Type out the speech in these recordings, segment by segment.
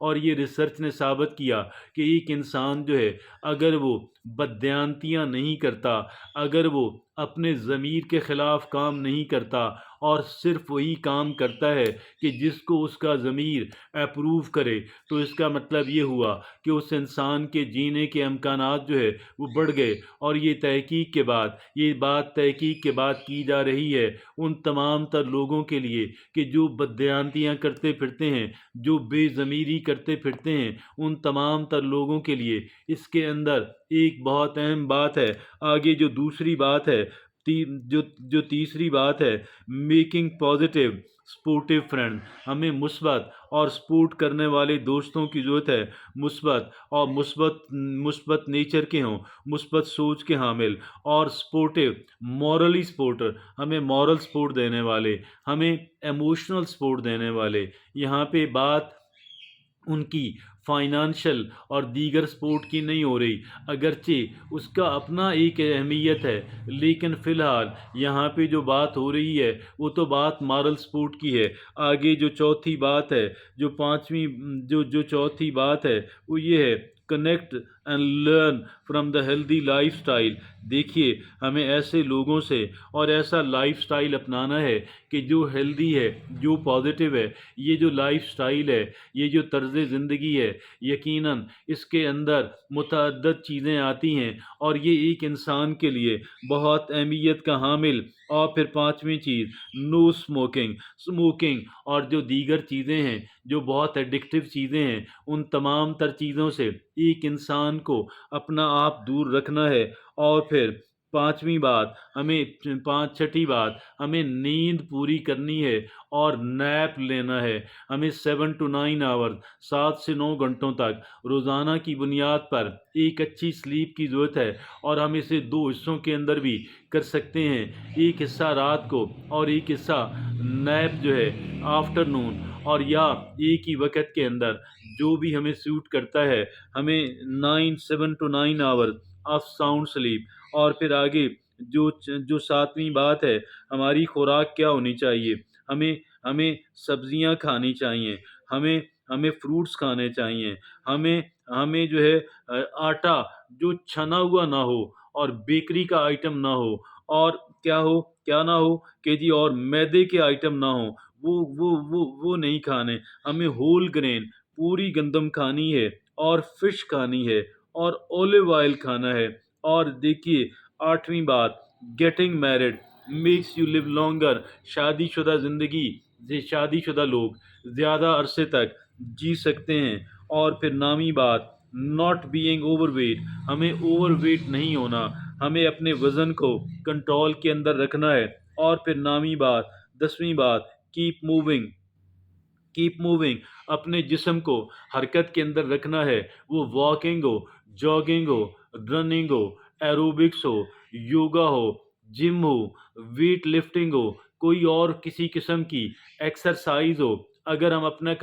اور یہ ریسرچ نے ثابت کیا کہ ایک انسان جو ہے اگر وہ بددیانتیاں نہیں کرتا، اگر وہ اپنے ضمیر کے خلاف کام نہیں کرتا اور صرف وہی کام کرتا ہے کہ جس کو اس کا ضمیر اپروو کرے، تو اس کا مطلب یہ ہوا کہ اس انسان کے جینے کے امکانات جو ہے وہ بڑھ گئے۔ اور یہ بات تحقیق کے بعد کی جا رہی ہے ان تمام تر لوگوں کے لیے کہ جو بددیانتیاں کرتے پھرتے ہیں، جو بے ضمیری کرتے پھرتے ہیں، ان تمام تر لوگوں کے لیے اس کے اندر ایک بہت اہم بات ہے۔ آگے جو دوسری بات ہے، جو تیسری بات ہے، میکنگ پازیٹیو سپورٹیو فرینڈ، ہمیں مثبت اور سپورٹ کرنے والے دوستوں کی ضرورت ہے، مثبت نیچر کے ہوں، مثبت سوچ کے حامل، اور سپورٹیو مورلی سپورٹر، ہمیں مورل سپورٹ دینے والے، ہمیں ایموشنل سپورٹ دینے والے۔ یہاں پہ بات ان کی فائنانشل اور دیگر سپورٹ کی نہیں ہو رہی، اگرچہ اس کا اپنا ایک اہمیت ہے، لیکن فی الحال یہاں پہ جو بات ہو رہی ہے وہ تو بات مارل سپورٹ کی ہے۔ آگے جو چوتھی بات ہے، جو چوتھی بات ہے وہ یہ ہے، connect and learn from the healthy life style. دیکھیے، ہمیں ایسے لوگوں سے اور ایسا لائف سٹائل اپنانا ہے کہ جو ہیلدی ہے، جو پازیٹیو ہے۔ یہ جو لائف سٹائل ہے، یہ جو طرز زندگی ہے، یقیناً اس کے اندر متعدد چیزیں آتی ہیں اور یہ ایک انسان کے لیے بہت اہمیت کا حامل۔ اور پھر پانچویں چیز، نو اسموکنگ اور جو دیگر چیزیں ہیں، جو بہت ایڈکٹیو چیزیں ہیں، ان تمام تر چیزوں سے ایک انسان کو اپنا آپ دور رکھنا ہے۔ اور پھر چھٹی بات، ہمیں نیند پوری کرنی ہے اور نیپ لینا ہے۔ ہمیں 7 to 9 آور، 7 سے 9 گھنٹوں تک روزانہ کی بنیاد پر ایک اچھی سلیپ کی ضرورت ہے، اور ہم اسے 2 حصوں کے اندر بھی کر سکتے ہیں، ایک حصہ رات کو اور ایک حصہ نیپ جو ہے آفٹر نون، اور یا ایک ہی وقت کے اندر، جو بھی ہمیں سوٹ کرتا ہے۔ ہمیں 7 to 9 hour of sound sleep. اور پھر آگے جو ساتویں بات ہے، ہماری خوراک کیا ہونی چاہیے۔ ہمیں سبزیاں کھانی چاہیے، ہمیں فروٹس کھانے چاہیے، ہمیں جو ہے آٹا جو چھنا ہوا نہ ہو اور بیکری کا آئٹم نہ ہو، اور کیا نہ ہو کہ جی، اور میدے کے آئٹم نہ ہو، وہ نہیں کھانے۔ ہمیں ہول گرین پوری گندم کھانی ہے، اور فش کھانی ہے، اور اولیو آئل کھانا ہے۔ اور دیکھیے، آٹھویں بات، getting married makes you live longer. شادی شدہ لوگ زیادہ عرصے تک جی سکتے ہیں۔ اور پھر نامی بات، ناٹ بینگ اوور ویٹ، ہمیں اوور ویٹ نہیں ہونا، ہمیں اپنے وزن کو کنٹرول کے اندر رکھنا ہے۔ اور پھر نامی بات، 10ویں بات، کیپ موونگ، اپنے جسم کو حرکت کے اندر رکھنا ہے، وہ واکنگ ہو، جاگنگ ہو، رننگ ہو، ایروبکس ہو، یوگا ہو، جم ہو، ویٹ لفٹنگ ہو، کوئی اور کسی قسم کی ایکسرسائز ہو۔ اگر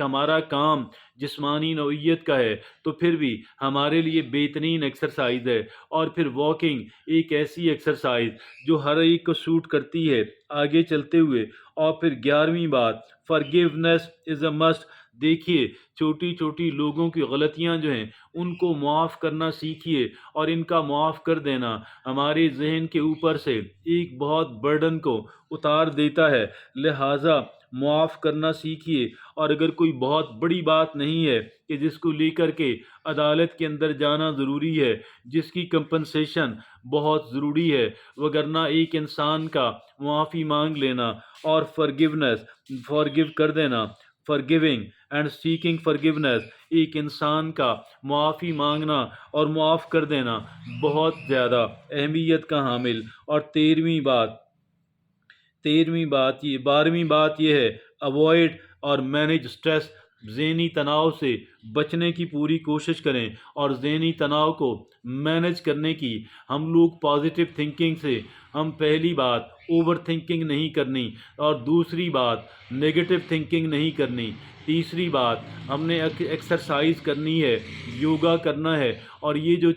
ہمارا کام جسمانی نوعیت کا ہے تو پھر بھی ہمارے لیے بہترین ایکسرسائز ہے۔ اور پھر واکنگ ایک ایسی ایکسرسائز جو ہر ایک کو سوٹ کرتی ہے۔ آگے چلتے ہوئے، اور پھر 11ویں بات، forgiveness is a must۔ دیکھیے، چھوٹی چھوٹی لوگوں کی غلطیاں جو ہیں ان کو معاف کرنا سیکھیے، اور ان کا معاف کر دینا ہمارے ذہن کے اوپر سے ایک بہت برڈن کو اتار دیتا ہے۔ لہٰذا معاف کرنا سیکھیے، اور اگر کوئی بہت بڑی بات نہیں ہے کہ جس کو لے کر کے عدالت کے اندر جانا ضروری ہے، جس کی کمپنسیشن بہت ضروری ہے، وگرنہ ایک انسان کا معافی مانگ لینا اور فارگیو کر دینا، forgiving and seeking forgiveness، ایک انسان کا معافی مانگنا اور معاف کر دینا بہت زیادہ اہمیت کا حامل۔ اور 12ویں بات یہ ہے، اوائڈ اور مینیج اسٹریس، ذہنی تناؤ سے بچنے کی پوری کوشش کریں، اور ذہنی تناؤ کو مینیج کرنے کی ہم لوگ پازیٹیو تھنکنگ سے، ہم پہلی بات اوور تھنکنگ نہیں کرنی، اور دوسری بات نیگیٹو تھنکنگ نہیں کرنی۔ تیسری بات، ہم نے ایکسرسائز کرنی ہے، یوگا کرنا ہے، اور یہ جو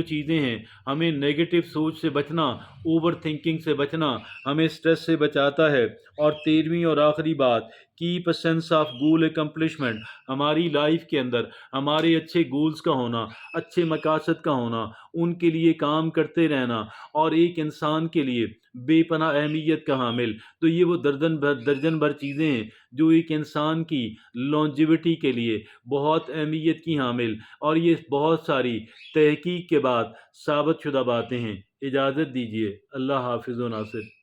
چیزیں ہیں ہمیں نیگیٹو سوچ سے بچنا، اوور تھنکنگ سے بچنا، ہمیں سٹریس سے بچاتا ہے۔ اور 13ویں اور آخری بات، keep a sense of goal accomplishment, ہماری لائف کے اندر ہمارے اچھے گولز کا ہونا، اچھے مقاصد کا ہونا، ان کے لیے کام کرتے رہنا، اور ایک انسان کے لیے بے پناہ اہمیت کا حامل۔ تو یہ وہ درجن بھر چیزیں ہیں جو ایک انسان کی لانجیوٹی کے لیے بہت اہمیت کی حامل، اور یہ بہت ساری تحقیق کے بعد ثابت شدہ باتیں ہیں۔ اجازت دیجیے، اللہ حافظ و ناصر۔